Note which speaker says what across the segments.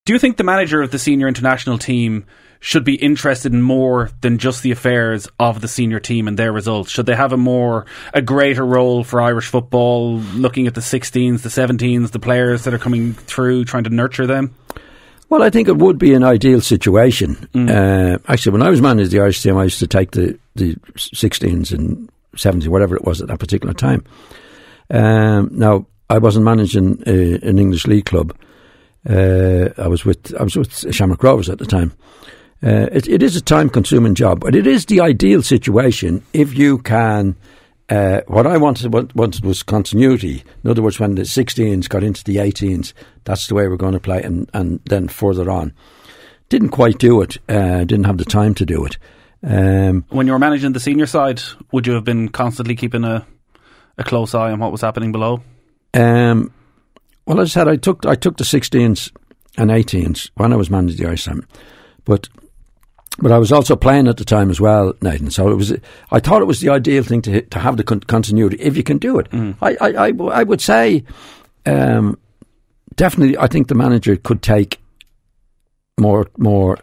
Speaker 1: Do you think the manager of the senior international team should be interested in more than just the affairs of the senior team and their results? Should they have a greater role for Irish football, looking at the 16s, the 17s, the players that are coming through, trying to nurture them?
Speaker 2: Well, I think it would be an ideal situation. Actually, when I was managing the Irish team, I used to take the 16s and 17s, whatever it was at that particular time. Now, I wasn't managing an English league club. I was with Shamrock Rovers at the time. It is a time-consuming job, but it is the ideal situation if you can. What I wanted was continuity. In other words, when the 16s got into the 18s, that's the way we're going to play, and then further on. Didn't quite do it. Didn't have the time to do it.
Speaker 1: When you were managing the senior side, would you have been constantly keeping a close eye on what was happening below?
Speaker 2: Well, as I said, I took the 16s and 18s when I was managing the Irish team, but I was also playing at the time as well, Nathan. So I thought it was the ideal thing to have the continuity if you can do it. I would say definitely. I think the manager could take more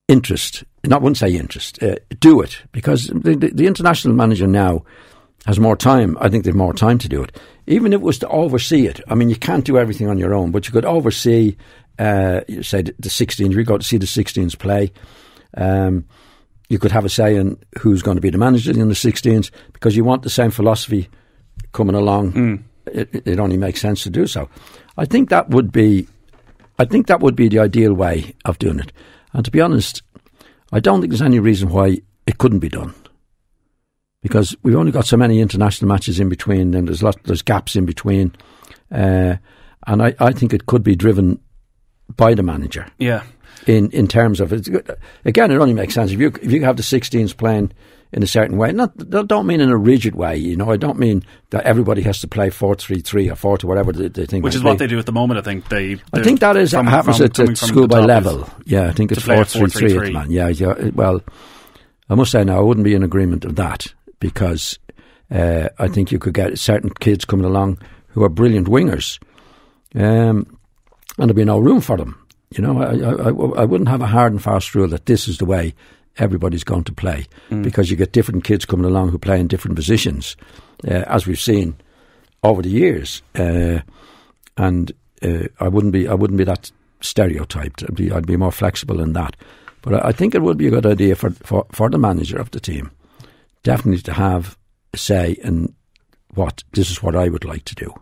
Speaker 2: interest. I wouldn't say interest. Do it, because the international manager now has more time. I think they have more time to do it. Even if it was to oversee it. I mean, you can't do everything on your own, but you could oversee. Say the 16s, we go to see the 16s play. You could have a say in who's going to be the manager in the 16s, because you want the same philosophy coming along. It only makes sense to do so. I think that would be the ideal way of doing it. And to be honest, I don't think there's any reason why it couldn't be done, because we've only got so many international matches in between, and there's gaps in between, and I think it could be driven by the manager. Yeah. In terms of it, again, it only makes sense if you have the 16s playing in a certain way. Don't mean in a rigid way. I don't mean that everybody has to play 4-3-3 or 4 whatever they think.
Speaker 1: Which is what they do at the moment. I think
Speaker 2: that is happens at schoolboy level. Yeah, I think it's 4-3-3 man. Yeah. Well, I must say now, I wouldn't be in agreement with that, because I think you could get certain kids coming along who are brilliant wingers. And there'd be no room for them. I wouldn't have a hard and fast rule that this is the way everybody's going to play, because you get different kids coming along who play in different positions, as we've seen over the years. And I wouldn't be that stereotyped. I'd be more flexible in that. But I think it would be a good idea for the manager of the team definitely to have a say in this is what I would like to do.